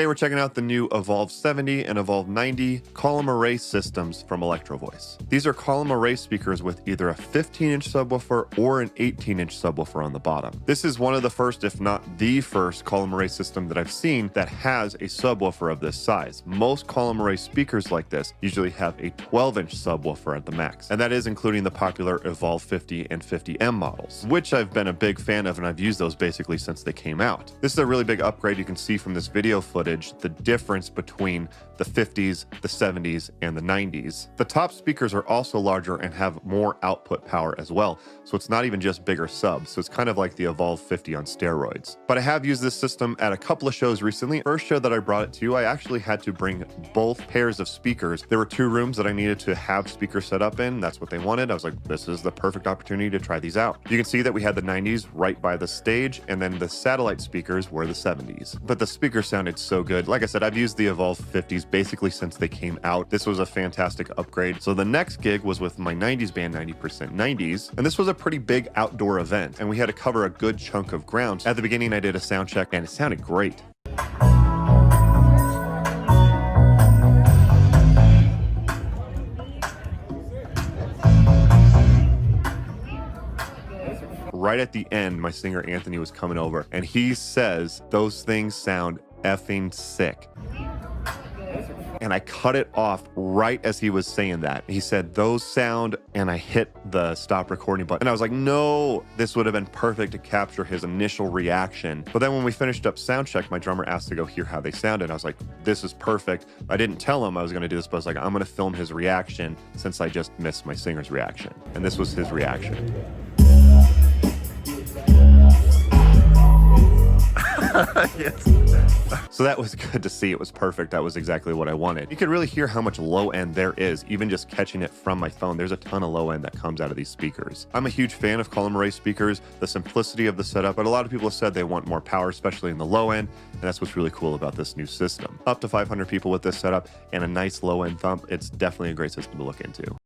Today we're checking out the new Evolve 70 and Evolve 90 column array systems from Electro-Voice. These are column array speakers with either a 15-inch subwoofer or an 18-inch subwoofer on the bottom. This is one of the first, if not the first, column array system that I've seen that has a subwoofer of this size. Most column array speakers like this usually have a 12-inch subwoofer at the max, and that is including the popular Evolve 50 and 50M models, which I've been a big fan of, and I've used those basically since they came out. This is a really big upgrade. You can see from this video footage the difference between the 50s, the 70s, and the 90s. The top speakers are also larger and have more output power as well, so it's not even just bigger subs, so it's kind of like the Evolve 50 on steroids. But I have used this system at a couple of shows recently. First show that I brought it to, I actually had to bring both pairs of speakers. There were two rooms that I needed to have speakers set up in. That's what they wanted. I was like, this is the perfect opportunity to try these out. You can see that we had the 90s right by the stage, and then the satellite speakers were the 70s. But the speakers sounded so good. Like I said, I've used the Evolve 50s basically since they came out. This was a fantastic upgrade. So the next gig was with my 90s band, 90% 90s, and this was a pretty big outdoor event, and we had to cover a good chunk of ground. At the beginning, I did a sound check, and it sounded great. Right at the end, my singer Anthony was coming over, and he says, "Those things sound effing sick." And I cut it off right as he was saying that. He said, "Those sound," and I hit the stop recording button. And I was like, no, this would have been perfect to capture his initial reaction. But then when we finished up Soundcheck, my drummer asked to go hear how they sounded. I was like, this is perfect. I didn't tell him I was gonna do this, but I was like, I'm gonna film his reaction since I just missed my singer's reaction. And this was his reaction. Yes. So that was good to see. It was perfect. That was exactly what I wanted. You could really hear how much low end there is, even just catching it from my phone. There's a ton of low end that comes out of these speakers. I'm a huge fan of column array speakers, the simplicity of the setup, but a lot of people have said they want more power, especially in the low end, and that's what's really cool about this new system. Up to 500 people with this setup and a nice low end thump, it's definitely a great system to look into.